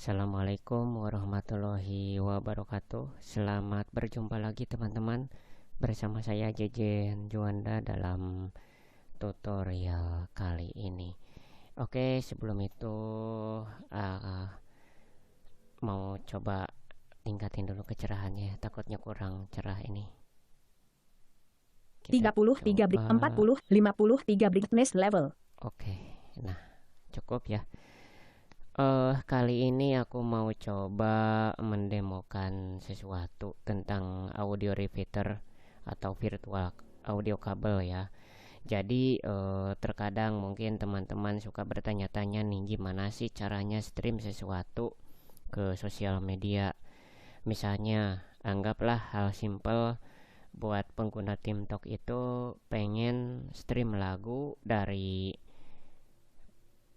Assalamualaikum warahmatullahi wabarakatuh. Selamat berjumpa lagi teman-teman. Bersama saya Jejen Juanda dalam tutorial kali ini. Oke, sebelum itu uh, mau coba tingkatin dulu kecerahannya. Takutnya kurang cerah ini. Kita 33 brick, coba. 40, 53 brightness level. Oke, nah cukup ya. Kali ini aku mau coba mendemokan sesuatu tentang audio repeater atau virtual audio kabel ya. Jadi terkadang mungkin teman-teman suka bertanya-tanya nih gimana sih caranya stream sesuatu ke sosial media. Misalnya, anggaplah hal simple buat pengguna TikTok itu pengen stream lagu dari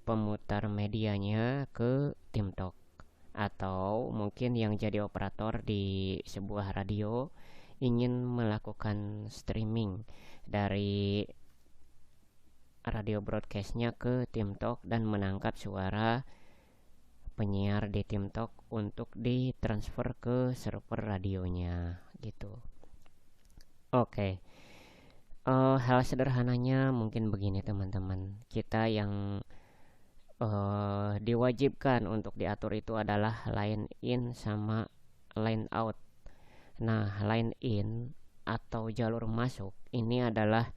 pemutar medianya ke TikTok, atau mungkin yang jadi operator di sebuah radio ingin melakukan streaming dari radio broadcastnya ke TikTok dan menangkap suara penyiar di TikTok untuk ditransfer ke server radionya gitu. Oke, hal sederhananya mungkin begini teman-teman. Kita yang diwajibkan untuk diatur itu adalah line in sama line out. Nah, line in atau jalur masuk ini adalah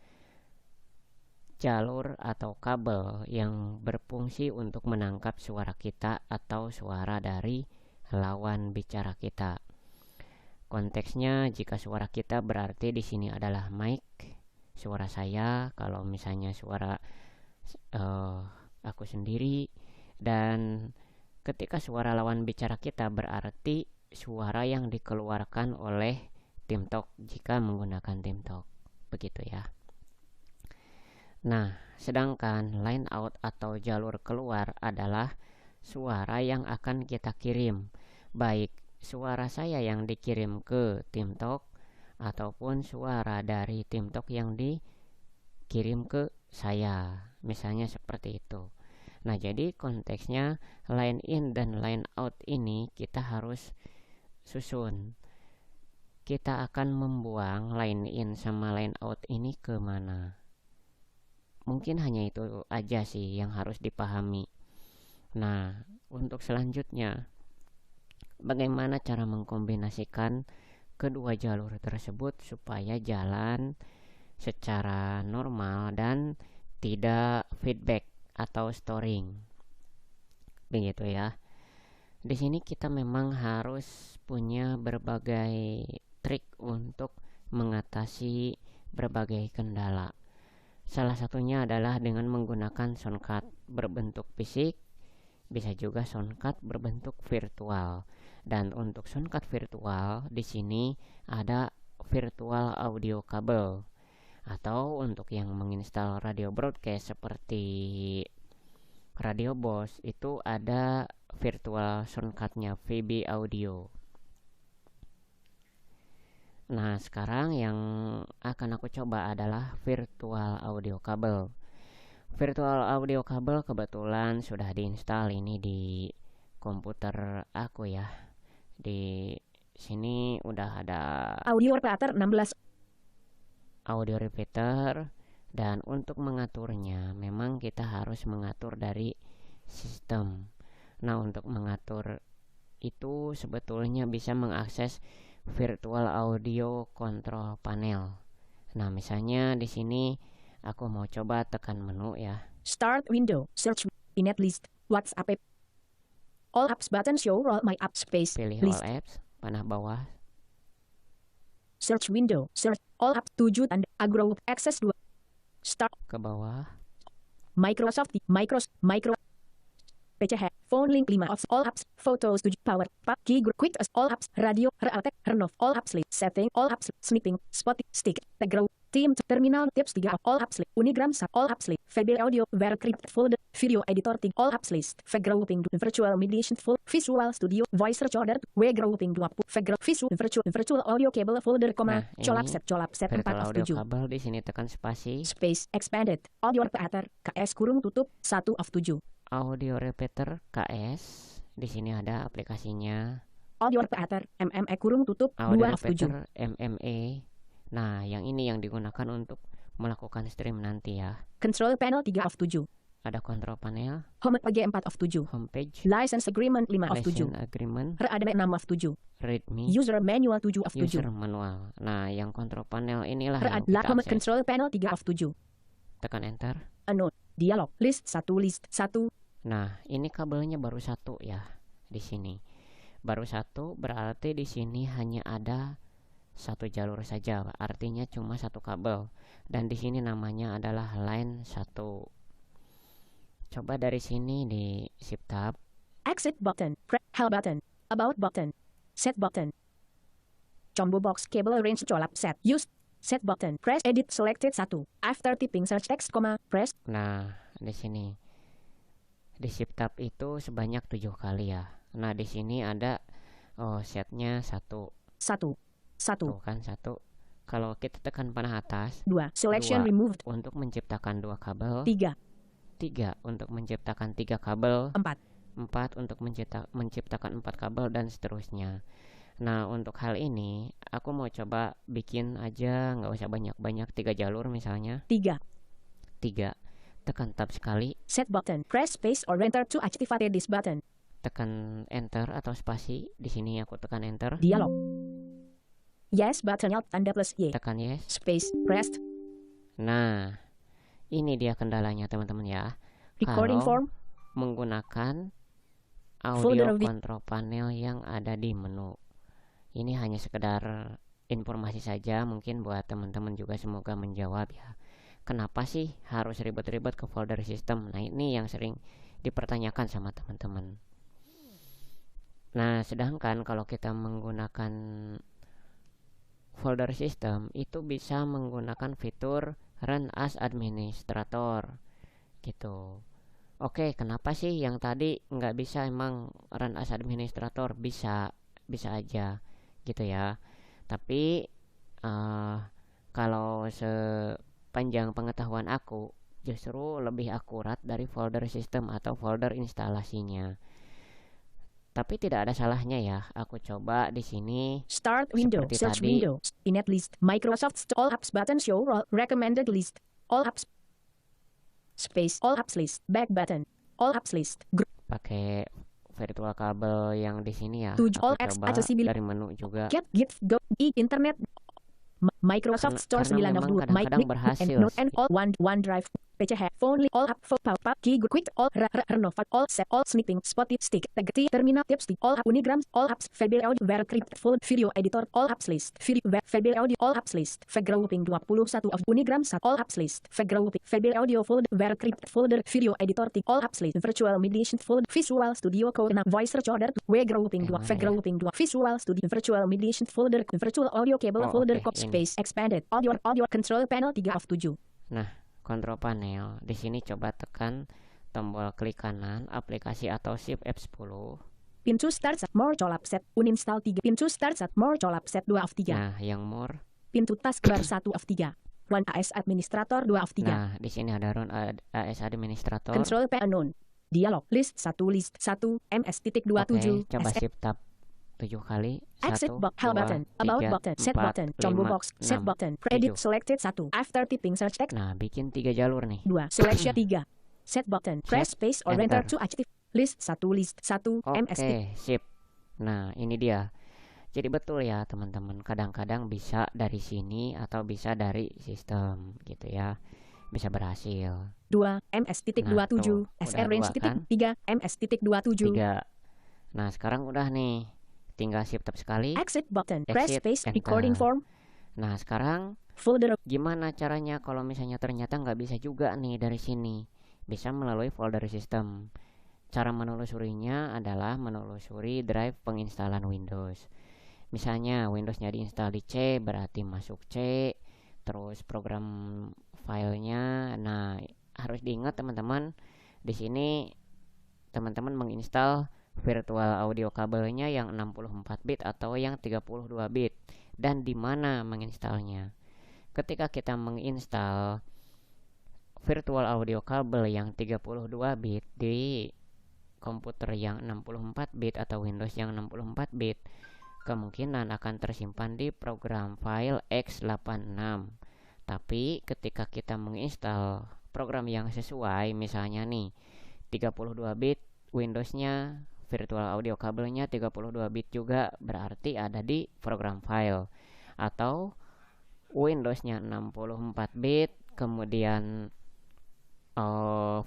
jalur atau kabel yang berfungsi untuk menangkap suara kita atau suara dari lawan bicara kita. Konteksnya jika suara kita berarti di sini adalah mic, suara saya, kalau misalnya suara uh, aku sendiri, dan ketika suara lawan bicara kita berarti suara yang dikeluarkan oleh TikTok jika menggunakan TikTok. Begitu ya. Nah, sedangkan line out atau jalur keluar adalah suara yang akan kita kirim, baik suara saya yang dikirim ke TikTok ataupun suara dari TikTok yang dikirim ke saya. Misalnya seperti itu. Nah, jadi konteksnya line in dan line out ini kita harus susun. Kita akan membuang line in sama line out ini ke mana? Mungkin hanya itu aja sih yang harus dipahami. Nah, untuk selanjutnya, bagaimana cara mengkombinasikan kedua jalur tersebut supaya jalan secara normal dan tidak feedback atau storing. Begitu ya. Di sini kita memang harus punya berbagai trik untuk mengatasi berbagai kendala. Salah satunya adalah dengan menggunakan soundcard berbentuk fisik, bisa juga soundcard berbentuk virtual. Dan untuk soundcard virtual di sini ada virtual audio kabel, atau untuk yang menginstal radio broadcast seperti Radio Boss itu ada virtual soundcardnya VB Audio. Nah, sekarang yang akan aku coba adalah virtual audio kabel. Virtual audio kabel kebetulan sudah diinstal ini di komputer aku ya. Di sini udah ada Audio repeater 16. audio repeater, dan untuk mengaturnya memang kita harus mengatur dari sistem. Nah, untuk mengatur itu sebetulnya bisa mengakses virtual audio control panel. Nah, misalnya di sini aku mau coba tekan menu ya. Start window. Search. Inet list. WhatsApp. All apps button show all my apps space. Pilih List. all apps, panah bawah. Search window. Search. All apps 7 tanda. Agro. Access 2. Start. Ke bawah. Microsoft. Micro. PCH. Phone link 5 of all apps. Photos 7. Power. Pub. Key group. Quick as all apps. Radio. Realtek. Renov. All apps list. Setting. All apps. Snipping. Spot. Stick. Grow. Team. Terminal. Tips 3. All apps list. Unigram. All apps list. VB Audio. Vercrypt. Folder. Video editor. All apps list. Grouping. Virtual mediation. Full. Visual Studio. Voice recorder. Grouping 20. Virtual audio cable folder. Nah, Colap ini set 4 virtual of audio 7. kabel, di sini tekan spasi. Space expanded. Audio repeater. KS kurung tutup 1 of 7. Audio repeater KS Di sini ada aplikasinya Audio Repeater MME kurung tutup Audio 2 of 7. Repeater MME. Nah, yang ini yang digunakan untuk melakukan stream nanti ya. Control Panel 3 of 7. Ada control panel, Home page 4 of 7. homepage, License Agreement 5 of 7. license agreement, Readme 6 of 7. readme, User Manual 7 of 7. user manual. Nah, yang control panel inilah yang Read kita Home akses. Control Panel 3 of 7. Tekan enter. Unknown. Dialog. List 1 list 1. Nah, ini kabelnya baru satu ya di sini. Baru satu berarti di sini hanya ada satu jalur saja, artinya cuma satu kabel. Dan di sini namanya adalah line 1. Coba dari sini di shift tab, Exit button. Help button. About button. Set button. Combo box cable arrange colap set. Use. Set button. Press edit selected 1. After typing search text, press. nah di sini di shift tab itu sebanyak 7 kali ya. Nah di sini ada setnya 1 1. 1. tuh kan 1. Kalau kita tekan panah atas 2. Selection 2 removed. untuk menciptakan 2 kabel, 3. 3 untuk menciptakan 3 kabel, 4. 4 untuk menciptakan 4 kabel, dan seterusnya. Nah untuk hal ini aku mau coba bikin aja, nggak usah banyak-banyak, 3 jalur misalnya. 3. 3. Tekan tab sekali, Set button. Press space or enter to activate this button. tekan enter atau spasi. Di sini aku tekan enter, Dialog. Yes button alt tanda plus Y. tekan yes. Space pressed. Nah ini dia kendalanya teman-teman ya. Recording Kalau form. menggunakan Folder audio of control panel yang ada di menu. Ini hanya sekedar informasi saja, mungkin buat teman-teman juga, semoga menjawab ya. Kenapa sih harus ribet-ribet ke folder system? Nah ini yang sering dipertanyakan sama teman-teman. Nah sedangkan kalau kita menggunakan folder system itu bisa menggunakan fitur run as administrator gitu. Oke, kenapa sih yang tadi nggak bisa? Emang run as administrator bisa aja gitu ya. Tapi kalau sepanjang pengetahuan aku justru lebih akurat dari folder system atau folder instalasinya. Tapi tidak ada salahnya ya, aku coba di sini. Start window. Seperti Search tadi. window. Inet list. Microsoft all apps button show recommended list. All apps. Space. All apps list. Back button. All apps list. Group. Pakai virtual kabel yang di sini ya. 7 all Aku apps coba accessible. dari menu juga. Get gift go internet. Microsoft Store Karena 9 of memang 2. kadang-kadang berhasil Note and sih. all OneDrive. PCH, phone, all app, pop-up, key, quick, all, renovat, all set, all snipping, spotty, stick, tag, terminal, tips, all app, unigrams, all apps, Fable Audio, Vercrypt, full, video editor, all apps list, Fable Audio, all apps list, Grouping 21 of unigrams, all apps list, Grouping, Fable Audio, folder, Vercrypt, folder, video editor, all apps list, virtual mediation, folder, Visual Studio Code, voice recorder, Grouping 2, Grouping 2, Visual Studio, virtual mediation, folder, virtual audio cable, folder, cop space, expanded, audio, control panel 3 of 7. Nah, kontrol panel. Di sini coba tekan tombol klik kanan aplikasi atau shift F10. Pintu start set more colap set uninstall 3. Pintu start set more colap set 2 of 3. Nah, yang more. Pintu taskbar 1 of 3. Run AS administrator 2 of 3. Nah, di sini ada run AS administrator. Control P unknown. Dialog list 1 ms.27 Oke, coba shift tab 7 kali. Exit 1, box, help 2, button, about 3, button, set 4, button, combo 5, box, set 6, button, edit 7. selected 1. After typing search text. Nah, bikin 3 jalur nih. 2. Selection 3. Set button. Press space or enter to active. List 1 ms. Oke, sip. Nah, ini dia. Jadi betul ya teman-teman, kadang-kadang bisa dari sini atau bisa dari sistem gitu ya. Bisa berhasil. 2 ms.27 Nah, tuh, SR udah range 3 ms.27. 3. Nah, sekarang udah nih. Tinggal shift tab sekali. Exit button. Press Exit, space. enter. Recording form. Nah, sekarang Folder. gimana caranya kalau misalnya ternyata nggak bisa juga nih dari sini? Bisa melalui folder system. Cara menelusurinya adalah menelusuri drive penginstalan Windows. Misalnya Windowsnya diinstal di C, berarti masuk C. Terus program filenya. Nah, harus diingat teman-teman, di sini teman-teman menginstal virtual audio kabelnya yang 64 bit atau yang 32 bit, dan di mana menginstalnya. Ketika kita menginstal virtual audio kabel yang 32 bit di komputer yang 64 bit atau Windows yang 64 bit, kemungkinan akan tersimpan di program file x86. Tapi ketika kita menginstal program yang sesuai, misalnya nih 32 bit Windowsnya, virtual audio kabelnya 32 bit juga, berarti ada di program file. Atau Windowsnya 64 bit, kemudian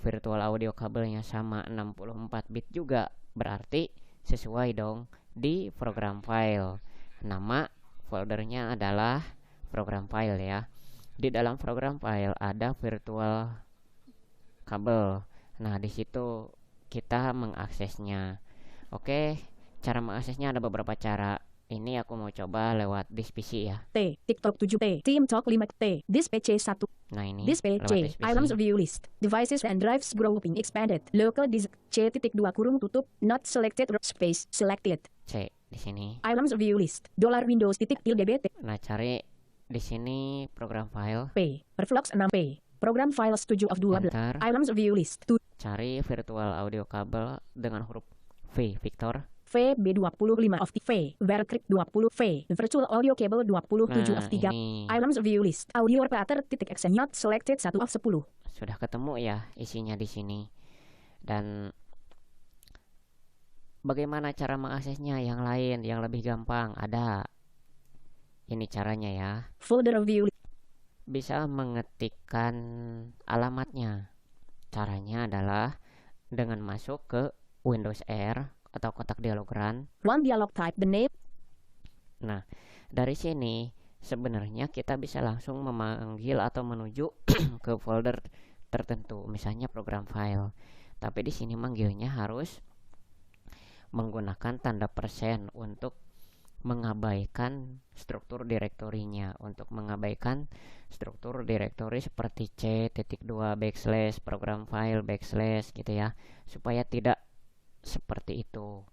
virtual audio kabelnya sama 64 bit juga, berarti sesuai dong di program file. Nama foldernya adalah program file ya. Di dalam program file ada virtual kabel. Nah, di situ kita mengaksesnya. Oke, cara mengaksesnya ada beberapa cara. Ini aku mau coba lewat disk PC ya. T. TikTok 7T. Team Talk 5T. Disk PC 1. Nah, ini Disk lewat PC. disk PC. Items view list. Devices and drives grouping expanded. Local disk C.2 kurung tutup. Not selected. Space selected. C di sini. Items view list. $Windows titik DBT. Nah, cari di sini program file. P. Perflux 6P. Program files 7 of 12. Enter. Items view list. 2. Cari virtual audio kabel dengan huruf V, Victor. VB25 of V. Vercrick 20 V. Virtual audio cable 27 of 3. Ini Items view list. Audio repeater titik X not selected 1 of 10. sudah ketemu ya isinya di sini. Dan bagaimana cara mengaksesnya yang lain yang lebih gampang? Ada. Ini caranya ya. Folder view list. Bisa mengetikkan alamatnya. Caranya adalah dengan masuk ke Windows R atau kotak dialog run. One dialog type the name. Nah, dari sini sebenarnya kita bisa langsung memanggil atau menuju ke folder tertentu, misalnya program file. Tapi di sini manggilnya harus menggunakan tanda persen untuk mengabaikan struktur direktorinya, untuk mengabaikan struktur direktori seperti C.2 backslash program file backslash gitu ya, supaya tidak seperti itu.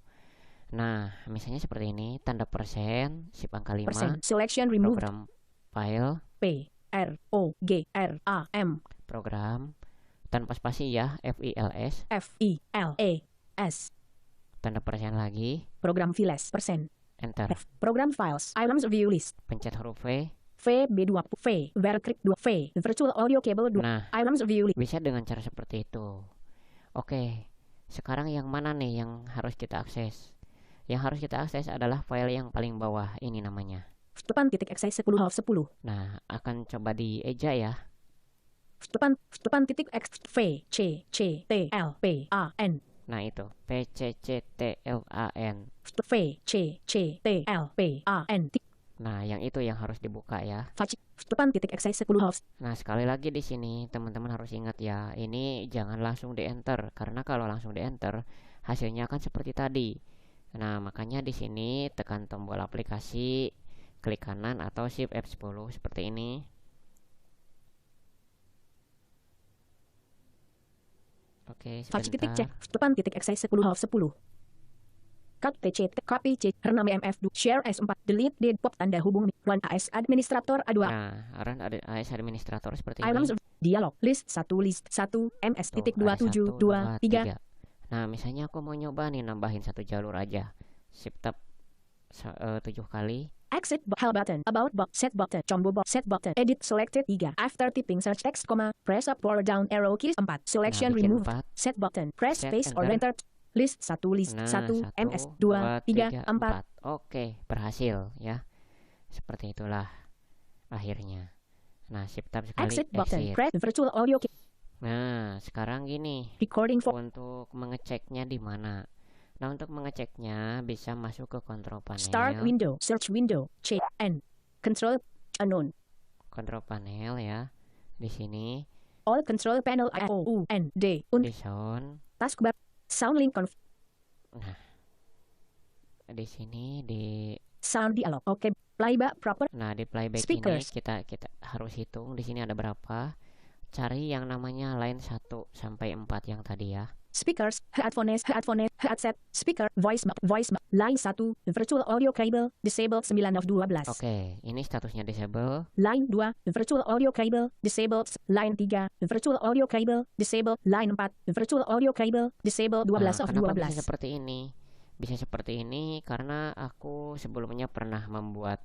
Nah, misalnya seperti ini, tanda persen, shift angka 5, Percent. Selection removed. program file, P. R. O. G. R. A. M. program, tanpa spasi ya, FILS, F. I. L. A. S. tanda persen lagi, Program files. Percent. enter, F. Program files. Items view list. pencet huruf V. VB20 V. Vercrick 2 V. Virtual audio cable 2. Nah, Items view list. bisa dengan cara seperti itu. Oke, sekarang yang mana nih yang harus kita akses? Yang harus kita akses adalah file yang paling bawah, ini namanya. Depan titik X 10/10. Nah, akan coba dieja ya. Depan titik X V C C T L P A N. Nah, itu PCCTLAN. V C C T L P A N. Nah, yang itu yang harus dibuka ya. Depan titik X 10. Nah, sekali lagi di sini teman-teman harus ingat ya, ini jangan langsung di-enter karena kalau langsung di-enter hasilnya akan seperti tadi. Nah, makanya di sini tekan tombol aplikasi, klik kanan atau shift F10 seperti ini. Oke, Titik C. sebentar. Depan titik X 10/10. Cut TC, copy C, Hernam MF2, share S4, delete D, pop tanda hubung, Run AS administrator A2. Nah, run AS administrator seperti Items ini. dialog, list 1, MS Tuh, titik ada 27, 2, 3. Nah, misalnya aku mau nyoba nih nambahin satu jalur aja. Shift tab 7 kali. Exit hell button, about box, set button, combo box, set button, edit selected 3. After typing search text, press up or down arrow keys 4. Selection Nah, bikin removed. 4. Set button, press Set, space or enter. enter. List 1, list Nah, 1, 1, MS 2, 3, 4. Oke, berhasil ya. Seperti itulah akhirnya. Nah, shift tab sekali, Exit button, exit. press virtual audio key. Nah, sekarang gini, Recording for untuk mengeceknya di mana? Nah, untuk mengeceknya bisa masuk ke control panel. start window, search window, C, N. Control, unknown. Control panel ya. Di sini All control panel O, U, N, D, di sound. taskbar, sound link conf, Di sini di sound dialog. Oke, playback proper. Nah, di playback Speakers. ini kita harus hitung di sini ada berapa. Cari yang namanya line 1 sampai 4 yang tadi ya. speakers, headphones, headset, speaker, voice, line 1, virtual audio cable, disabled 9 of 12. Oke, ini statusnya disable. Line 2, virtual audio cable, disabled, line 3, virtual audio cable, disabled, line 4, virtual audio cable, disabled 12 of Kenapa 12. bisa seperti ini? Bisa seperti ini karena aku sebelumnya pernah membuat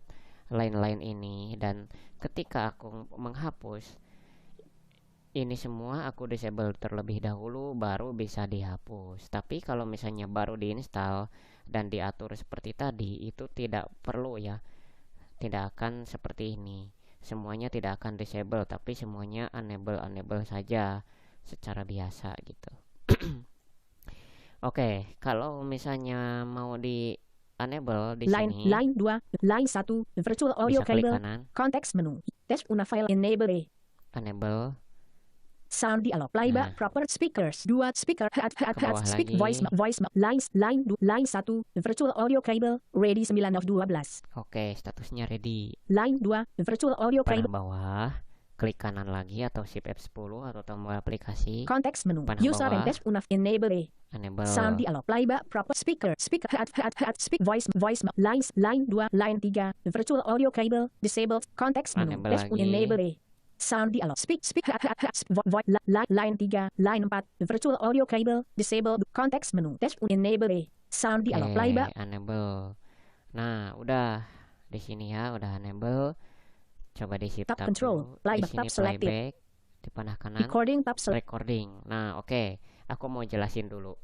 line-line ini, dan ketika aku menghapus ini semua aku disable terlebih dahulu baru bisa dihapus. Tapi kalau misalnya baru diinstal dan diatur seperti tadi, itu tidak perlu ya. Tidak akan seperti ini. Semuanya tidak akan disable, tapi semuanya enable saja secara biasa gitu. Oke, kalau misalnya mau di enable di sini, line 2, line 1, virtual audio bisa klik cable, kanan, context menu, test una file enable, enable. sound dialog, playback, proper speakers, 2 speaker, bawah speak, lagi. voice, line 1, virtual audio cable, ready 9 of 12. Oke, statusnya ready. Line 2, virtual audio Panah cable, bawah, klik kanan lagi atau shift F10 atau tombol aplikasi, context menu, panah user and bawah, test una enable, enable. sound dialog, playback, proper speaker, speak, voice, line 2, line 3, virtual audio cable, disabled, context menu, Enable test lagi. enable, sound dialog, speak, line 3, line 4, virtual audio cable, disabled, context menu, test enable, sound dialog, playback, enable. Nah, udah di sini ya, udah enable. Coba di shift tab tab control, dulu. Di playback, sini tab selected, playback, di panah kanan recording, tab select, recording. Nah, oke. Aku mau jelasin dulu.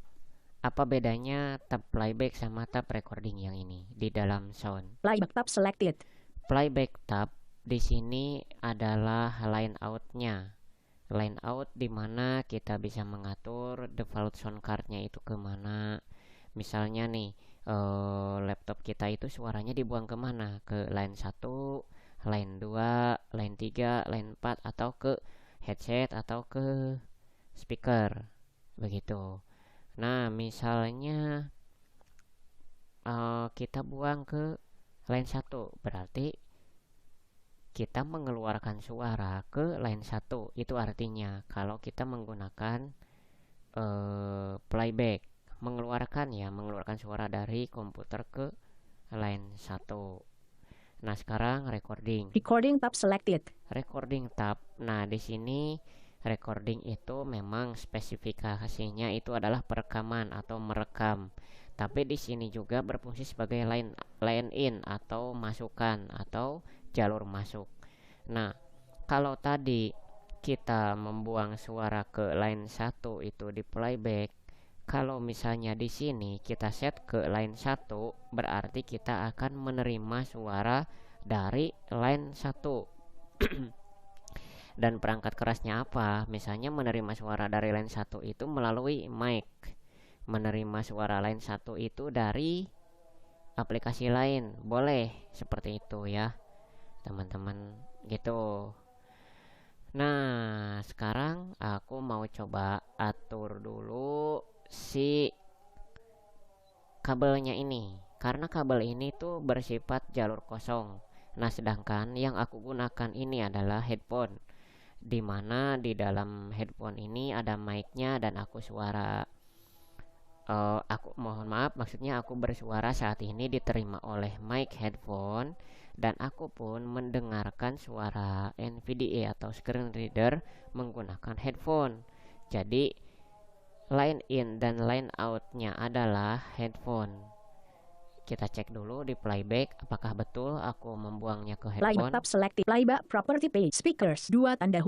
Apa bedanya tab playback sama tab recording yang ini di dalam sound? playback, tab selected, Playback tab di sini adalah line out-nya. Line out di mana kita bisa mengatur default sound card-nya itu kemana. Misalnya nih, laptop kita itu suaranya dibuang kemana? Ke line 1, line 2, line 3, line 4, atau ke headset atau ke speaker. Begitu. Nah, misalnya kita buang ke line 1, berarti kita mengeluarkan suara ke line 1. Itu artinya kalau kita menggunakan playback, mengeluarkan suara dari komputer ke line 1. Nah, sekarang recording. recording, tab selected, Recording tab. Nah, di sini recording itu memang spesifikasinya itu adalah perekaman atau merekam. Tapi di sini juga berfungsi sebagai line in atau masukan atau jalur masuk. Nah, kalau tadi kita membuang suara ke line 1 itu di playback, kalau misalnya di sini kita set ke line 1, berarti kita akan menerima suara dari line 1. Dan perangkat kerasnya apa? Misalnya menerima suara dari line 1 itu melalui mic. Menerima suara line 1 itu dari aplikasi lain. Boleh seperti itu ya, teman-teman, gitu. Nah, sekarang aku mau coba atur dulu si kabelnya ini. Karena kabel ini tuh bersifat jalur kosong. Nah, sedangkan yang aku gunakan ini adalah headphone, dimana di dalam headphone ini ada mic-nya dan aku mohon maaf, maksudnya aku bersuara saat ini diterima oleh mic headphone, dan aku pun mendengarkan suara NVDA atau screen reader menggunakan headphone. Jadi line in dan line out-nya adalah headphone. Kita cek dulu di playback apakah betul aku membuangnya ke headphone. playback, tab selected, playback, property page, speakers, 2 tanda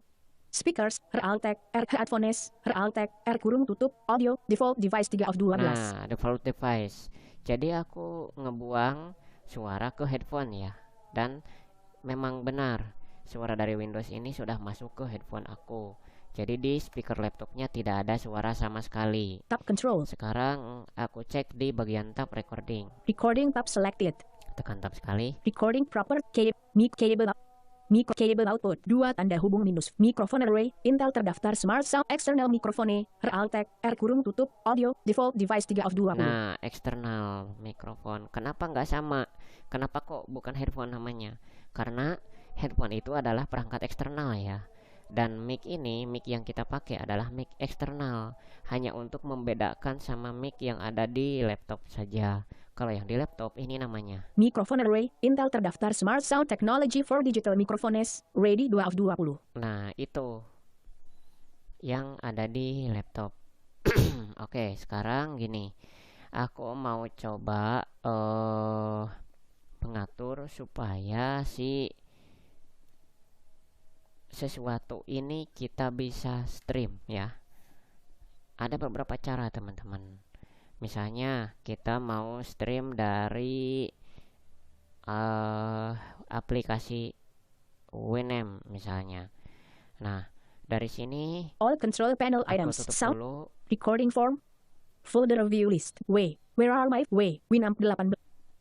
speakers, Realtek, headphones, Realtek, kurung tutup, audio, default device 3 of 12. Nah, default device. Jadi aku ngebuang suara ke headphone ya. Dan memang benar, suara dari Windows ini sudah masuk ke headphone aku. Jadi di speaker laptopnya tidak ada suara sama sekali. Tab control. Sekarang aku cek di bagian tab recording. Recording, tab selected. Tekan tab sekali. Recording proper mic cable micro cable output 2 tanda hubung minus microphone array Intel terdaftar smart sound external microphone Realtek kurung tutup audio default device 3 of 20. Nah, eksternal mikrofon. Kenapa nggak sama? Kenapa kok bukan headphone namanya? Karena headphone itu adalah perangkat eksternal ya. Dan mic ini, mic yang kita pakai adalah mic eksternal, hanya untuk membedakan sama mic yang ada di laptop saja. Kalau yang di laptop ini namanya Microphone Array, Intel terdaftar Smart Sound Technology for Digital Microphones, Ready 2 of 20. Nah, itu yang ada di laptop. Oke, sekarang gini. Aku mau coba mengatur supaya si sesuatu ini kita bisa stream ya. Ada beberapa cara, teman-teman. Misalnya kita mau stream dari aplikasi Winamp misalnya. Nah, dari sini All control panel aku items, tutup sound, dulu. recording form, folder view list, where are my, Winamp 18.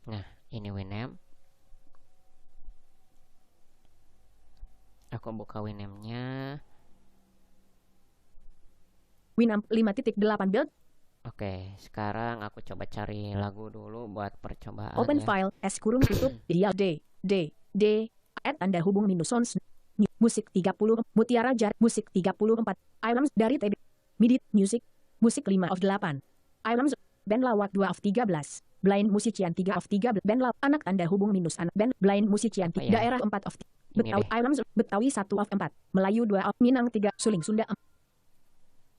Nah, ini Winamp. Aku buka Winamp-nya. Winamp 5.8 build, Oke, sekarang aku coba cari lagu dulu buat percobaan open ya. file, S kurung tutup, dia D, @Anda hubung minus sons, musik 30, Mutiara Jar, musik 34, items dari TB, MIDI, music, musik 5 of 8, items, band lawak 2 of 13, blind musician 3 of 13, band lawak, anak Anda hubung minus anak, band, blind musician, Apa ya? daerah 4 of, Ini Betawi, deh. items, Betawi 1 of 4, Melayu 2 of, Minang 3, Suling Sunda,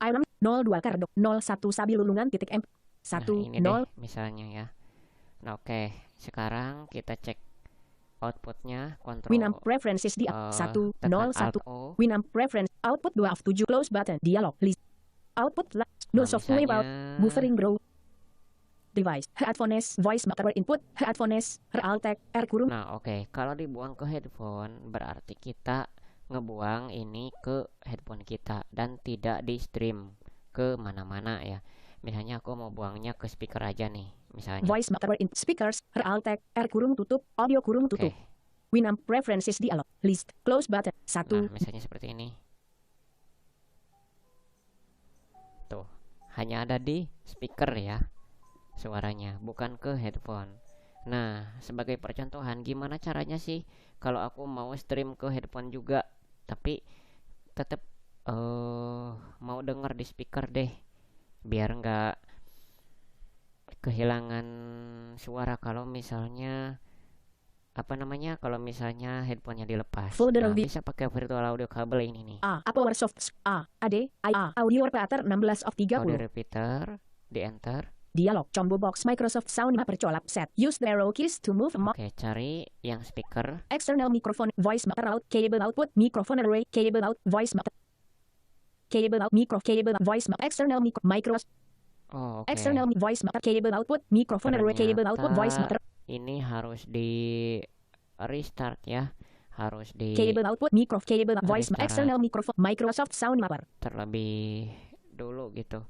items, 02 Kardo, 01 Sabi Lulungan titik M, Nah, 1, ini 0, deh misalnya ya. Nah, oke, sekarang kita cek outputnya. Winamp Control preferences di 1, tekan 0, Alt 1, O. Winamp preference, output 2 of 7, close button, dialog, list, output, Nah, no software misalnya out, buffering grow, device, headphones, voice matter input, headphones, realtek, kurung, Nah, oke, kalau dibuang ke headphone berarti kita ngebuang ini ke headphone kita dan tidak di stream ke mana-mana ya. Misalnya aku mau buangnya ke speaker aja nih, misalnya. voice matter input, speakers, realtek, kurung tutup, audio kurung Oke. tutup, Winamp preferences dialog, list, close button, 1, Nah, misalnya seperti ini. Tuh, hanya ada di speaker ya suaranya, bukan ke headphone. Nah, sebagai percontohan, gimana caranya sih kalau aku mau stream ke headphone juga, tapi tetap mau denger di speaker deh, biar nggak kehilangan suara kalau misalnya kalau misalnya headphonenya dilepas. Folder Nah, view. bisa pakai virtual audio kabel ini nih. Power soft, AD, audio repeater 16 of Audio 30. repeater, di enter. Dialog combo box Microsoft Sound percolap set. Use the arrow keys to move Oke, cari yang speaker. external microphone voice matter out cable output microphone array cable out voice matter cable out cable voice matter external micro Oh, oke. external voice matter cable output microphone array cable output voice matter Ini harus di restart ya. Harus di cable output cable voice Restart. external microphone Microsoft Sound Mapper. terlebih dulu gitu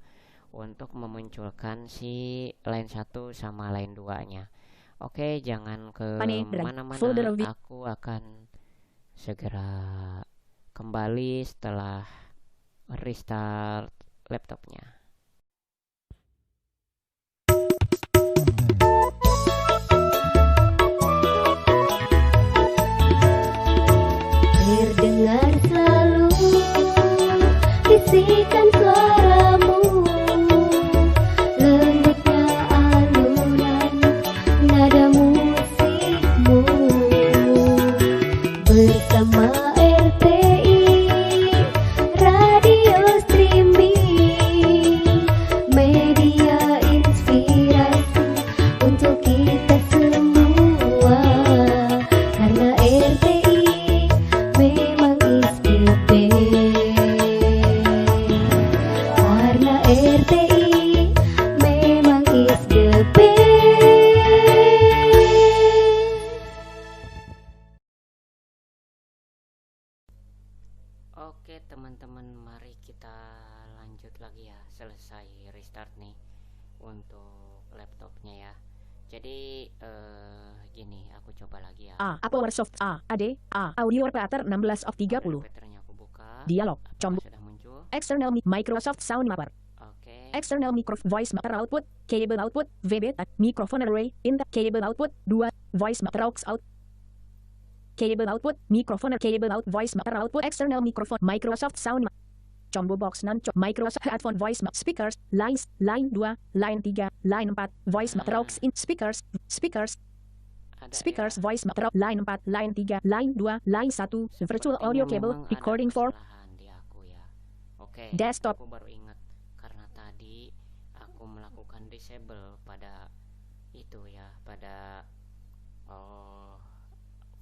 untuk memunculkan si line 1 sama line 2-nya. Oke, jangan ke mana-mana. Folder view. Aku akan segera kembali setelah restart laptopnya. Terdengar selalu bisikan suaramu, lembutnya alunan nada musikmu. Bersama RTI Radio Streaming, media inspirasi untuk kita semua. Karena RTI memang is the best. Karena RTI memang is the best. Oke teman-teman, mari kita lanjut lagi ya. Selesai restart nih untuk laptopnya ya. Jadi gini, aku coba lagi ya. Power soft AD audio repeater 16 of 30. Repeaternya aku buka. Dialog Apakah combo sudah muncul? external Microsoft Sound Mapper. Oke. External voice matter output, cable output, VB, microphone array, inter cable output, 2, voice matter aux out, cable output, microphone, cable out, voice maker output, external microphone, Microsoft Sound, combo box non Microsoft headphone voice speakers, lines, line 2, line 3, line 4, voice maker aux in speakers, Ada speakers, ya. voice maker, line 4, line 3, line 2, line 1, virtual Sepertinya audio cable, memang ada recording for kesalahan di aku ya. Oke, desktop, aku baru ingat karena tadi aku melakukan disable pada itu ya, pada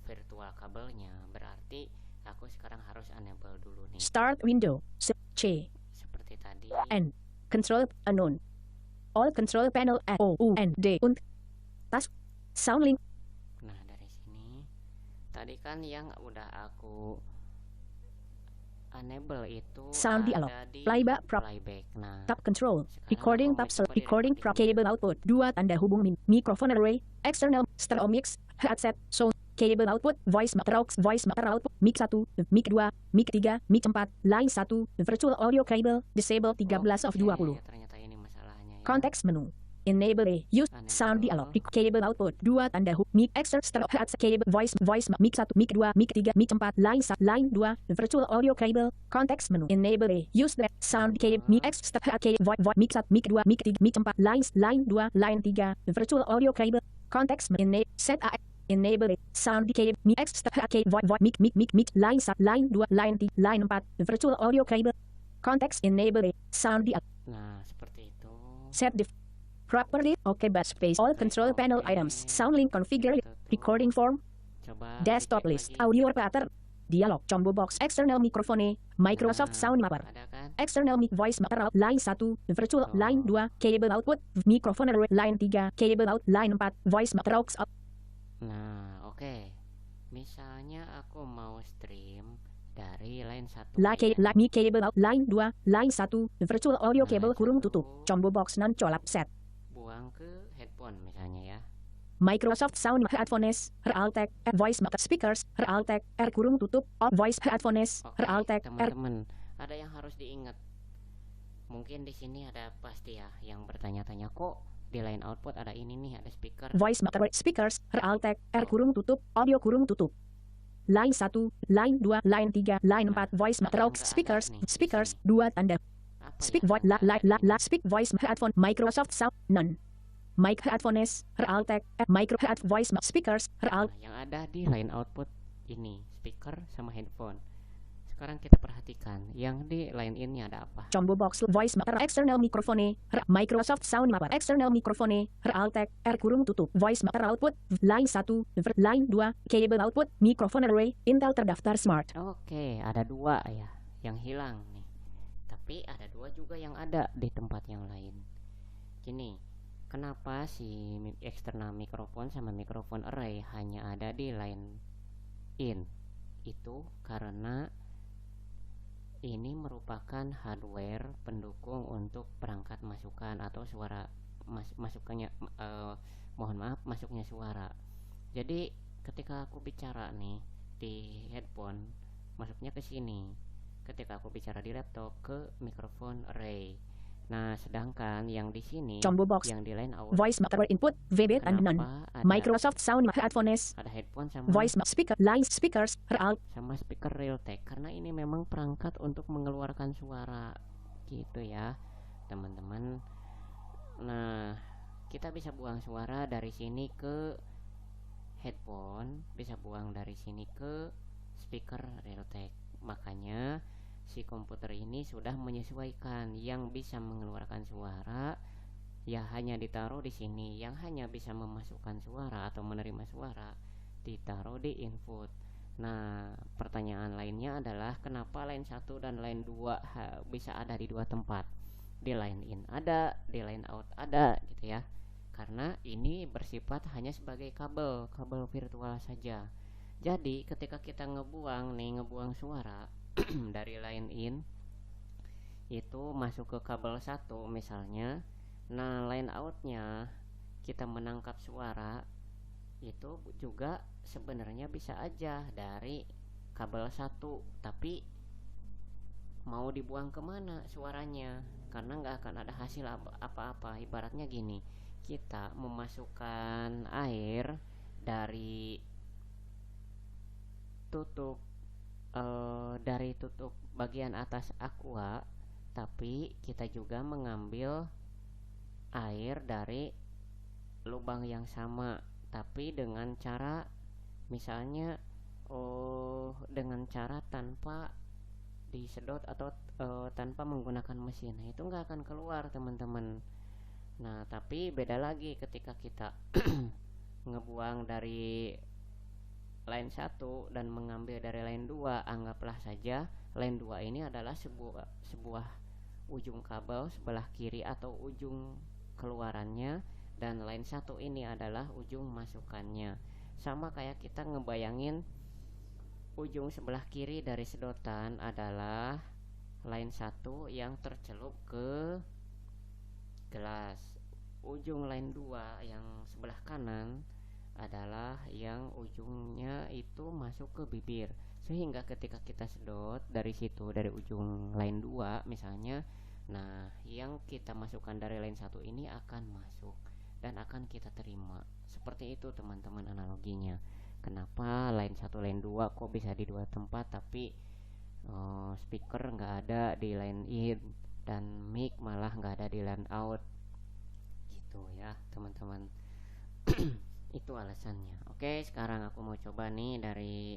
virtual kabelnya. Berarti aku sekarang harus enable dulu nih. start window, C, Seperti tadi. N, control, unknown, all control panel, O, U, N, D, task, sound link, Nah, dari sini tadi kan yang udah aku enable itu sound dialog, ada di playback prop, playback. Nah, tab control, sekarang recording aku tab mau coba di recording pro recording. cable output, 2 tanda hubung microphone array, external, stereo mix, headset, sound, cable output, voice maker aux, voice maker output, mic 1, mic 2, mic 3, mic 4, line 1, virtual audio cable, disable 13 of 20. Oke, ternyata ini masalahnya ya. Context menu. Enable A. Use Enable. sound dialog. Cable output. 2 tanda hub. Mic extra stereo headset cable voice mic 1 mic 2 mic 3 mic 4 line 1 line 2 virtual audio cable. Context menu. Enable A. Use the sound cable mic extra cable voice mic 1 mic 2 mic 3 mic 4 line 2 line 3 virtual audio cable. Context menu. Set A. Enable A. Sound cable mic extra cable voice mic line 1 line 2 line 3 line 4 virtual audio cable. Context enable A. Sound dialog. Nah, seperti itu. Set the properly, okay, but space, all control panel items, sound link configure, recording form, Coba desktop dicek list, lagi. audio pattern, dialog, combo box, external microphone, Microsoft Nah, Sound Mapper, ada kan? external mic voice maker out, line 1, virtual Tuh. line 2, cable output, microphone array, line 3, cable out, line 4, voice maker aux out, Nah, oke. Misalnya aku mau stream dari line 1 mic cable out, line 2, line 1, virtual audio Nah, cable kurung satu. tutup, combo box non colap set, buang ke headphone misalnya ya. Microsoft Sound Headphones, Realtek, Voice Maker Speakers, Realtek, kurung tutup, Voice Headphones, Oke, Realtek, teman-teman, ada yang harus diingat. Mungkin di sini ada pasti ya yang bertanya-tanya, kok di line output ada ini nih, ada speaker. Voice Maker Speakers, Realtek, kurung tutup, audio kurung tutup. Line 1, line 2, line 3, line 4, Voice Maker aux Speakers, Speakers, 2 tanda. Apa Speak ya? voice speak voice headphone Microsoft Sound none. Mic headphones Realtek micro head voice speakers Nah, Real yang ada di line output ini speaker sama headphone. Sekarang kita perhatikan yang di line in-nya ada apa. combo box voice maker external microphone Microsoft Sound Mapper external microphone Realtek kurung tutup voice maker output line 1 line 2 cable output microphone array Intel terdaftar smart. Oke, ada dua ya yang hilang nih. Tapi ada dua juga yang ada di tempat yang lain. Gini, kenapa si eksternal mikrofon sama mikrofon array hanya ada di line in? Itu karena ini merupakan hardware pendukung untuk perangkat masukan atau suara masukannya mohon maaf masuknya suara. Jadi ketika aku bicara nih di headphone masuknya ke sini. Ketika aku bicara di laptop ke mikrofon array. Nah, sedangkan yang di sini Combo box yang di line out voice maker input VB and none. kenapa ada Microsoft Sound headphones ada headphone sama voice speaker line speakers Real sama speaker Realtek karena ini memang perangkat untuk mengeluarkan suara gitu ya teman-teman. Nah, kita bisa buang suara dari sini ke headphone, bisa buang dari sini ke speaker Realtek. Makanya si komputer ini sudah menyesuaikan yang bisa mengeluarkan suara ya hanya ditaruh di sini, yang hanya bisa memasukkan suara atau menerima suara ditaruh di input. Nah, pertanyaan lainnya adalah kenapa line 1 dan line 2 bisa ada di dua tempat. Di line in ada, di line out ada gitu ya. Karena ini bersifat hanya sebagai kabel virtual saja. Jadi ketika kita ngebuang suara dari line in itu masuk ke kabel 1 misalnya. Nah, line outnya kita menangkap suara itu juga sebenarnya bisa aja dari kabel 1, tapi mau dibuang kemana suaranya karena nggak akan ada hasil apa-apa. Ibaratnya gini, kita memasukkan air dari tutup dari tutup bagian atas aqua, tapi kita juga mengambil air dari lubang yang sama, tapi dengan cara misalnya dengan cara tanpa disedot atau tanpa menggunakan mesin. Nah, itu nggak akan keluar teman-teman. Nah, tapi beda lagi ketika kita ngebuang dari line 1 dan mengambil dari line 2. Anggaplah saja line 2 ini adalah sebuah ujung kabel sebelah kiri atau ujung keluarannya, dan line 1 ini adalah ujung masukannya. Sama kayak kita ngebayangin ujung sebelah kiri dari sedotan adalah line 1 yang tercelup ke gelas. Ujung line 2 yang sebelah kanan adalah yang ujungnya itu masuk ke bibir, sehingga ketika kita sedot dari situ, dari ujung line 2 misalnya, nah yang kita masukkan dari line 1 ini akan masuk dan akan kita terima. Seperti itu teman-teman analoginya. Kenapa line 1 line 2 kok bisa di dua tempat, tapi speaker nggak ada di line in dan mic malah nggak ada di line out gitu ya teman-teman. Itu alasannya. Oke, sekarang aku mau coba nih dari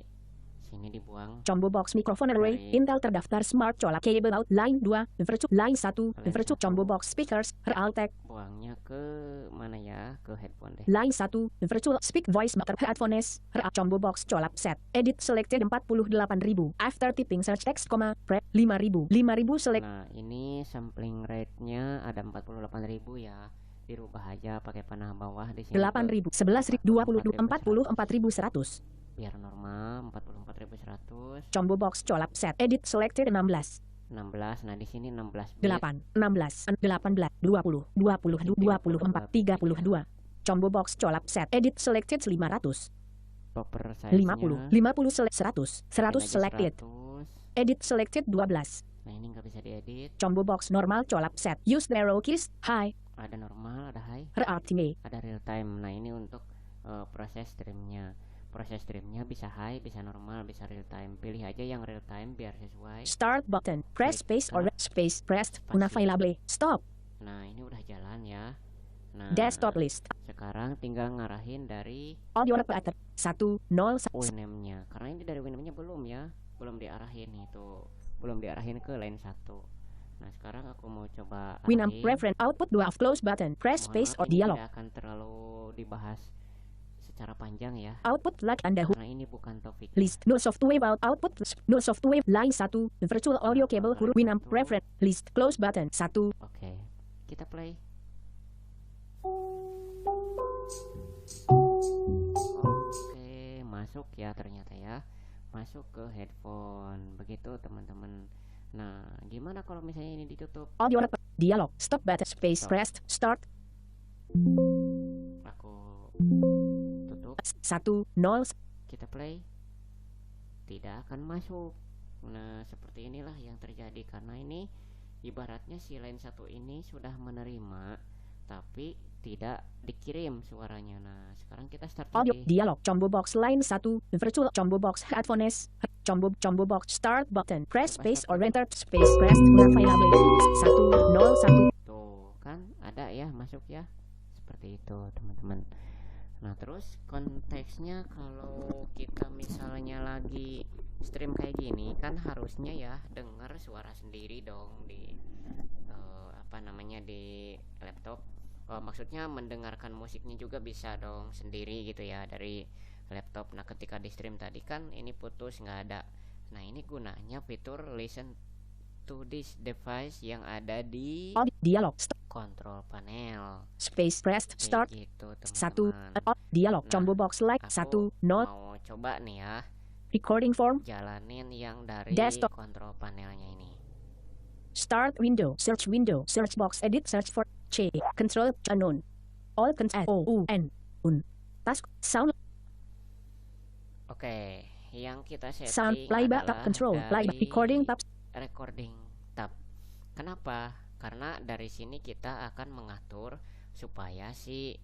sini dibuang. Combo box microphone array Intel terdaftar smart colak cable out line 2 virtual line 1 virtual combo box speakers Realtek. Buangnya ke mana ya? Ke headphone deh. Line 1 virtual speak voice maker headphones combo box colap set edit selected 48.000 after tipping search text pre 5.000 select. Nah, ini sampling rate-nya ada 48.000 ya. Dirubah aja pakai panah bawah di sini. 8.000 11.000 20 44.100 biar normal 44.100. Combo box colap set edit selected 16. Nah di sini 16 bit. 8 16 18 20 20 24 32. Combo box colap set edit selected 500. Popper size 50 select 100 selected. 100. Edit selected 12. Nah ini nggak bisa diedit. Combo box normal colap set use the arrow keys high. Ada normal, ada high, Realtime. ada real time. Nah ini untuk proses streamnya. Proses streamnya bisa high, bisa normal, bisa real time. Pilih aja yang real time biar sesuai. Start button press space or space pressed unavailable stop. Nah ini udah jalan ya. Nah Desktop list sekarang tinggal ngarahin dari audio repeater 1 0 Winamp-nya, karena ini dari Winamp-nya belum ya, belum diarahin itu, belum diarahin ke line 1. Nah sekarang aku mau coba Winamp arahin. reference output 2 close button press space or Ini dialog. tidak akan terlalu dibahas secara panjang ya, Output like Anda karena ini bukan topik list no software output no software line 1 virtual audio cable huruf Winamp reference list close button 1. Oke, kita play. Oke, masuk ya ternyata ya, masuk ke headphone. Begitu teman-teman. Nah gimana kalau misalnya ini ditutup? Audio dialog stop button space pressed start Aku tutup, 1 0 kita play, tidak akan masuk. Nah seperti inilah yang terjadi, karena ini ibaratnya si line 1 ini sudah menerima tapi tidak dikirim suaranya. Nah sekarang kita start audio lagi. dialog combo box line 1 virtual combo box headphones combo box start button press space or enter space press unavailable 1 0 1. Tuh kan ada ya, masuk ya, seperti itu teman-teman. Nah terus konteksnya kalau kita misalnya lagi stream kayak gini kan harusnya ya dengar suara sendiri dong di di laptop. Maksudnya mendengarkan musiknya juga bisa dong sendiri gitu ya dari laptop. Nah ketika di stream tadi kan ini putus, nggak ada. Nah ini gunanya fitur listen to this device yang ada di dialog control panel. space pressed start gitu, 1 teman-teman. dialog Nah, combo box like 1 Aku 0 mau coba nih ya recording form jalanin yang dari Desktop. kontrol panelnya ini. start window search box edit search for C control unknown all control O N task sound Oke, yang kita setting sound playback tab adalah control playback dari recording tab recording tab. Kenapa? Karena dari sini kita akan mengatur supaya si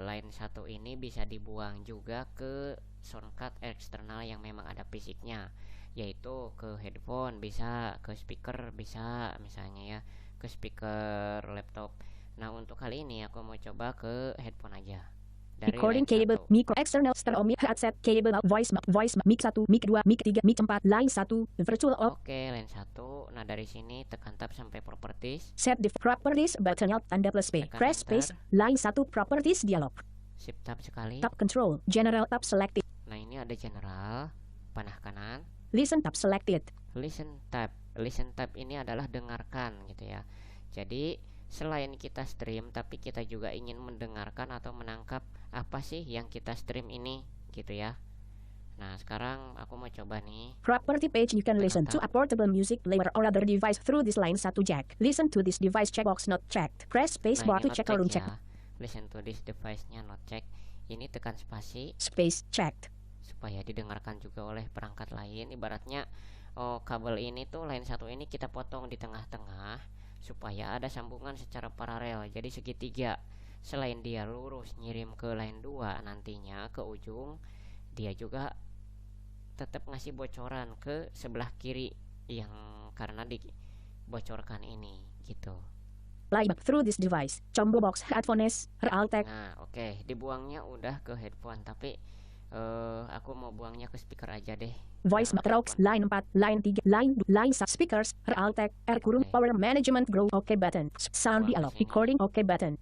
line 1 ini bisa dibuang juga ke soundcard eksternal yang memang ada fisiknya, yaitu ke headphone bisa, ke speaker bisa, misalnya ya ke speaker laptop. Nah, untuk kali ini aku mau coba ke headphone aja dari Recording line cable, 1. micro, external stereo mic headset, cable, voice, mic 1, mic 2, mic 3, mic 4, line 1, virtual out, Oke, line 1. Nah, dari sini tekan tab sampai properties, set the properties button alt tanda plus P, Tekan press space, enter. line 1 properties dialog, shift tab sekali. tab control, general tab selected, Nah, ini ada general, panah kanan, listen tab selected, listen tab. Listen tab ini adalah dengarkan gitu ya. Jadi selain kita stream, tapi kita juga ingin mendengarkan atau menangkap apa sih yang kita stream ini gitu ya. Nah, sekarang aku mau coba nih. property page you can listen to a portable music player or other device through this line 1 jack, listen to this device checkbox not checked, press space bar Nah, to ini not check or check uncheck, ya. Listen to this device-nya not check. Ini tekan spasi space checked, supaya didengarkan juga oleh perangkat lain. Ibaratnya kabel ini tuh line 1 ini kita potong di tengah-tengah supaya ada sambungan secara paralel, jadi segitiga. Selain dia lurus ngirim ke line 2 nantinya ke ujung, dia juga tetap ngasih bocoran ke sebelah kiri yang karena dibocorkan ini gitu. playback through this device, combo box headphones, Realtek, Nah, oke, dibuangnya udah ke headphone, tapi aku mau buangnya ke speaker aja deh. voice Nah, Raux, line 4, line 3, line speakers, Realtek, kurung, Oke. power management grow, OK button, sound Buang dialog, ke sini. recording, OK button,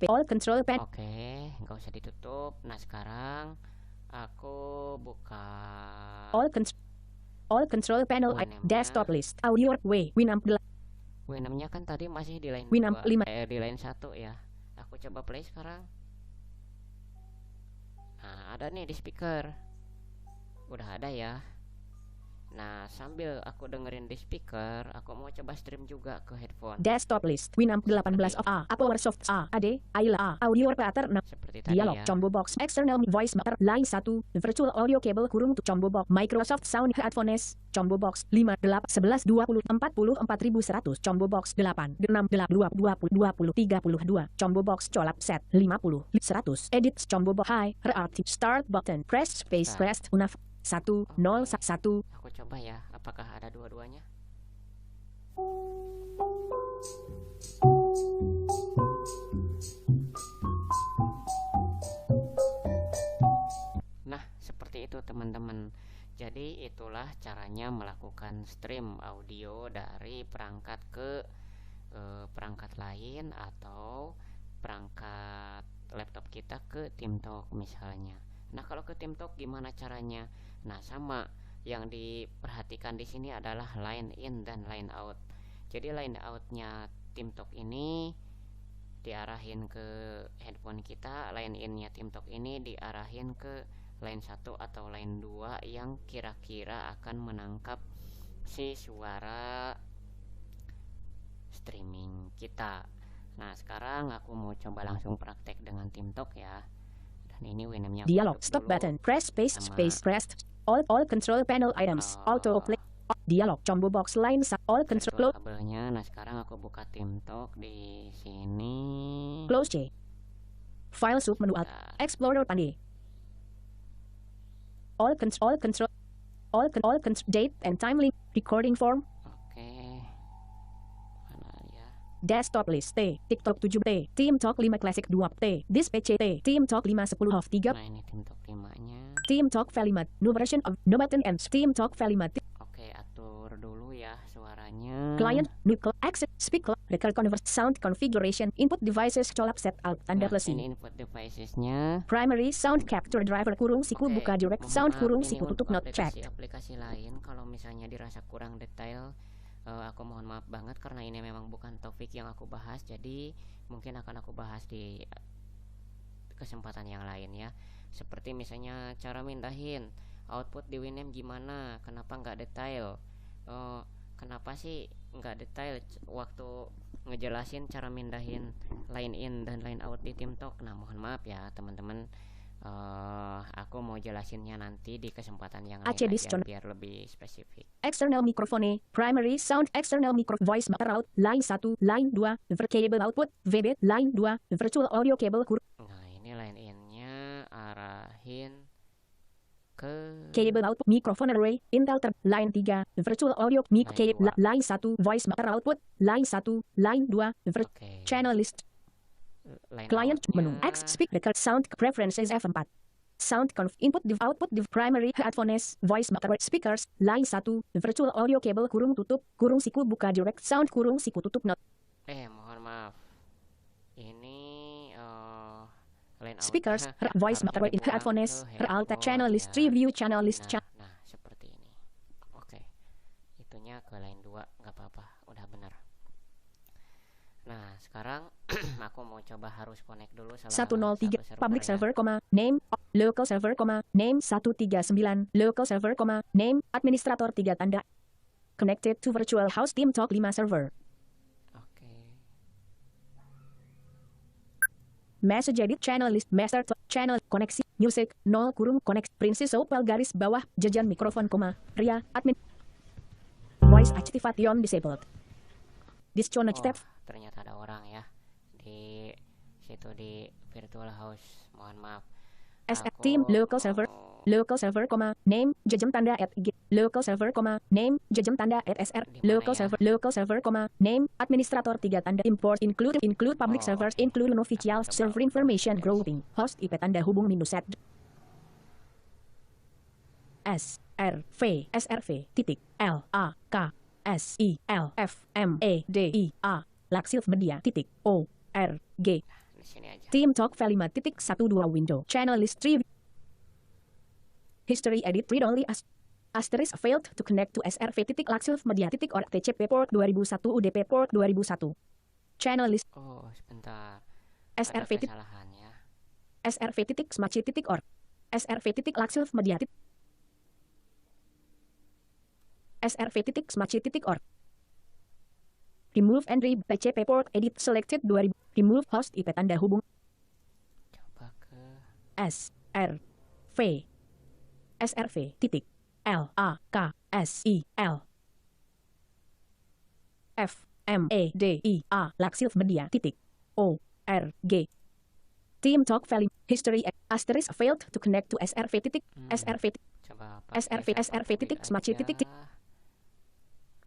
all control pen, Oke, nggak usah ditutup. Nah, sekarang aku buka all control panel, Winamp-nya. desktop list, audio, Winamp, Winamp-nya kan tadi masih di line Winamp 2, 5. di line 1 ya. Aku coba play sekarang. Nah, ada nih di speaker. Udah ada ya. Nah, sambil aku dengerin di speaker, aku mau coba stream juga ke headphone. desktop list, Winamp 18 of A, PowerSoft A, AD, Ayla A, audio operator 6, Seperti tadi dialog, ya. combo box, external voice matter, line 1, virtual audio cable kurung to combo box, Microsoft Sound headphones, combo box 5, 8, 11, 20, 40, 4100, combo box 8, 6, 8, 20, 20, 32, combo box colap set, 50, 100, edit, combo box high, reactive, start button, press space, press, unaf, 1, 0, 1, Aku coba ya, apakah ada dua-duanya? Nah, seperti itu teman-teman. Jadi itulah caranya melakukan stream audio dari perangkat ke perangkat lain atau perangkat laptop kita ke TeamTalk misalnya. Nah, kalau ke TeamTalk gimana caranya? Nah, sama yang diperhatikan di sini adalah line in dan line out. Jadi line outnya TeamTalk ini diarahin ke handphone kita, line innya TeamTalk ini diarahin ke line 1 atau line 2 yang kira-kira akan menangkap si suara streaming kita. Nah, sekarang aku mau coba langsung praktek dengan TeamTalk ya. Dan ini Winamp-nya aku dialog, tutup stop dulu. button, press space, Sama- space, press, all control panel items, auto play, dialog, combo box line, all control, Virtual kabelnya. Nah, sekarang aku buka TeamTalk di sini. close C, file sub menu alt, Bentar. explorer pandai, all control, date and time link, recording form, Oke. Mana ya? desktop list T, TikTok 7T, TeamTalk 5 Classic 2T, this PC T, TeamTalk 5 10 of 3, Nah, ini TeamTalk 5-nya. TeamTalk Valimat, new version of no button and TeamTalk Valimat, Oke, atur dulu ya suaranya. client, new exit, speaker, record convert, sound configuration, input devices, colap set alt, tanda Nah, plus ini C, input device-nya. primary sound capture driver kurung siku Oke, buka direct mohon sound maaf, kurung ini siku untuk tutup not checked. aplikasi lain kalau misalnya dirasa kurang detail, aku mohon maaf banget karena ini memang bukan topik yang aku bahas, jadi mungkin akan aku bahas di kesempatan yang lain ya. Seperti misalnya cara mindahin output di Winamp gimana, kenapa nggak detail, kenapa sih nggak detail waktu ngejelasin cara mindahin line in dan line out di TeamTalk. Nah, mohon maaf ya teman-teman, Aku mau jelasinnya nanti di kesempatan yang AC lain aja disconnect. biar lebih spesifik. External microphone, primary sound, external micro, voice out, line 1, line 2, cable output, VB, line 2, virtual audio cable Nah, ini line in-nya arahin ke cable output, microphone array, Intel line 3, virtual audio, Line cable, 2. line 1, voice output, line 1, line 2, Oke. channel list, Line client menu, outnya X speak record sound preferences F4. Sound conf input div output div primary headphones voice matter speakers line 1 virtual audio cable kurung tutup kurung siku buka direct sound kurung siku tutup not mohon maaf. Ini line speakers outnya voice harusnya matter in dibuang headphones ke alt headphone channel list ya. review channel list Nah, seperti ini. Oke. Itunya ke line 2, nggak apa-apa, udah benar. Nah, sekarang aku mau coba harus connect dulu salah 103 satu public ya. server, name local server, name 139 local server, name administrator 3 tanda connected to virtual host team talk 5 server Oke. message edit channel list master channel koneksi music 0 kurung koneksi princess opal garis bawah jajan mikrofon ria admin voice activation disabled disconnect step Ternyata ada orang ya di situ di virtual house. Mohon maaf. SF Aku team local server name jajem tanda at g local server, name jajem tanda at sr Di mana local ya? server, name administrator 3 tanda import include public servers oke. include unofficial Coba server information tes. grouping host IP tanda hubung minus set srv titik l a k s i l f m e d i a Laxilf Media titik o r g Di sini aja. Team Talk V5 titik 12 window channel list 3 history edit read only asterisk failed to connect to srv titik Laxilf Media titik org tcp port 2001 udp port 2001 channel list Sebentar. srv Ada titik kesalahan ya. srv titik smaci titik org srv titik Laxilf Media titik srv titik smaci titik org remove entry tcp port edit selected 2000 remove host IP tanda hubung Coba ke srv titik l a k s i l f m e d i a Laxilf Media titik o r g Team Talk Value History asterisk failed to connect to srv titik srv Coba srv titik smaci titik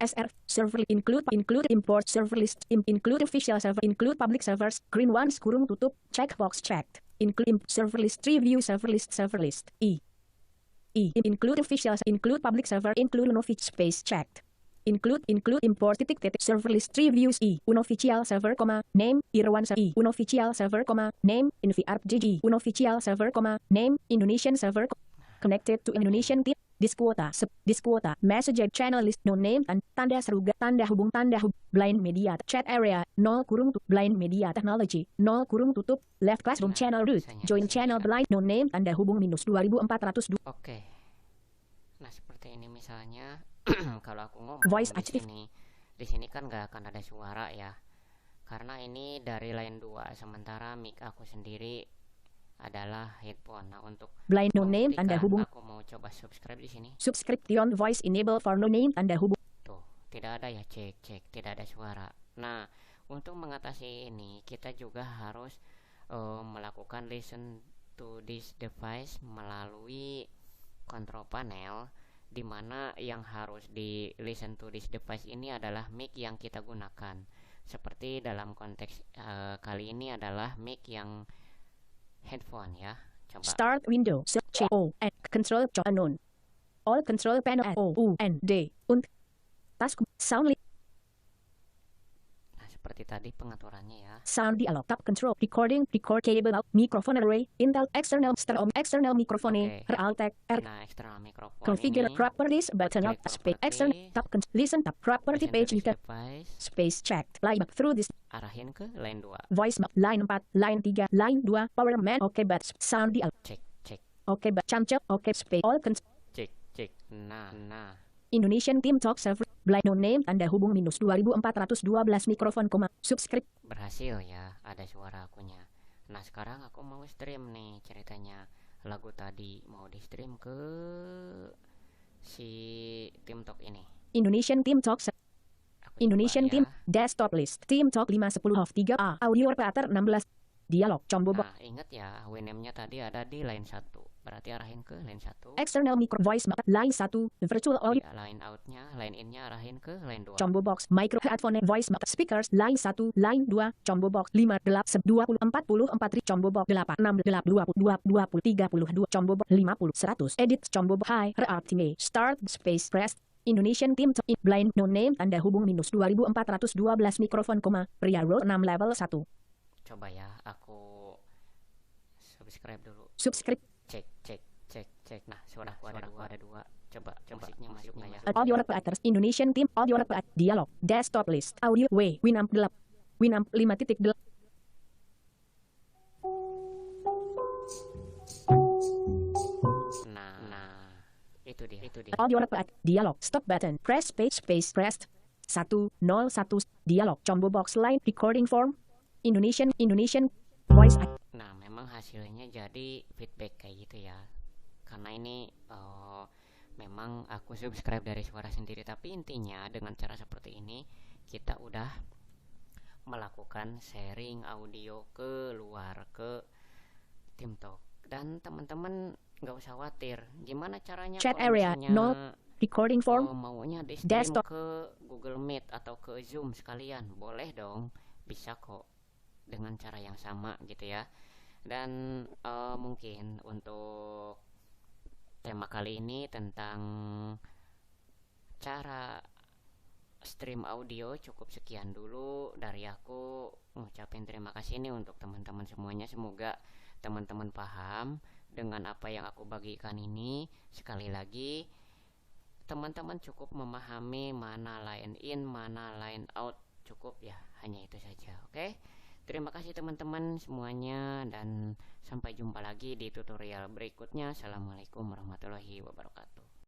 SR server include import server list include official server include public servers green ones kurung tutup checkbox checked include server list review server list include official include public server include unofficial space checked include import titik server list reviews unofficial server, name Irwan unofficial server, name InVRGG unofficial server, name Indonesian server connected to Indonesian team Disquota message channel list no name tanda seru tanda hubung blind media chat area 0 kurung blind media technology 0 kurung tutup left classroom channel root join channel blind no name tanda hubung minus 2402 Oke. Nah, seperti ini misalnya kalau aku ngomong Voice di active. sini kan nggak akan ada suara ya. Karena ini dari line 2 sementara mic aku sendiri adalah headphone. Nah, untuk blind no name tanda membuktikan, hubung aku mau coba subscribe di sini. subscription voice enable for no name tanda hubung Tuh, tidak ada ya, cek, tidak ada suara. Nah, untuk mengatasi ini kita juga harus melakukan listen to this device melalui control panel, di mana yang harus di listen to this device ini adalah mic yang kita gunakan. Seperti dalam konteks kali ini adalah mic yang headphone ya. Coba. start window search o and control unknown all control panel o u n d und task sound Nah, seperti tadi pengaturannya ya. sound dialog tab control record cable out microphone array Intel external microphone Oke. Realtek R Nah, eksternal mikrofon configure ini properties button up klik space property, external tab listen tab property listen to page this you can device, space checked line through this arahin ke line 2. voice line 4 line 3 line 2 power man oke but sound dialog Cek. oke but cancel oke space all Cek. Nah. Indonesian Team Talk server blind no name tanda hubung minus 2412 mikrofon subscribe Berhasil ya, ada suara akunya. Nah, sekarang aku mau stream nih ceritanya. lagu tadi mau di stream ke si TeamTalk ini. Indonesian Team Talk. Aku Indonesian coba Team ya. Desktop List. Team Talk 510 of 3A. Audio Operator 16. Dialog combo box. Nah, ingat ya, WNAME-nya tadi ada di line 1. Berarti arahin ke line 1. External micro voice line 1. Virtual audio Ya, line out-nya, line in-nya arahin ke line 2. combo box. Micro headphone voice speakers line 1, line 2, combo box 5 8 20 44 combo box 8 6 8 20 20 combo box 50 100 edit combo box high reactivate start space press Indonesian Team blind no name tanda hubung minus 2412 mikrofon koma pria row 6 level 1 Coba ya, aku subscribe dulu. subscribe Cek. Nah, suaraku ada dua. Coba musiknya masuk nggak ya? audio operator Indonesian Team audio operator dialog desktop list audio Winamp 5.8 Nah, itu dia. audio operator dialog stop button press space pressed 101 dialog combo box line recording form Indonesian voice Nah, memang hasilnya jadi feedback kayak gitu ya. Karena ini memang aku subscribe dari suara sendiri. Tapi intinya dengan cara seperti ini kita udah melakukan sharing audio keluar ke TeamTalk. Dan teman-teman nggak usah khawatir. Gimana caranya Chat kalau area, misalnya no. recording form maunya di stream desktop. ke Google Meet atau ke Zoom sekalian? Boleh dong, bisa kok dengan cara yang sama gitu ya. Dan mungkin untuk tema kali ini tentang cara stream audio cukup sekian dulu dari aku. Ngucapin terima kasih nih untuk teman-teman semuanya. Semoga teman-teman paham dengan apa yang aku bagikan ini. Sekali lagi, teman-teman cukup memahami mana line in, mana line out. Cukup ya, hanya itu saja. Oke. Terima kasih teman-teman semuanya, dan sampai jumpa lagi di tutorial berikutnya. Assalamualaikum warahmatullahi wabarakatuh.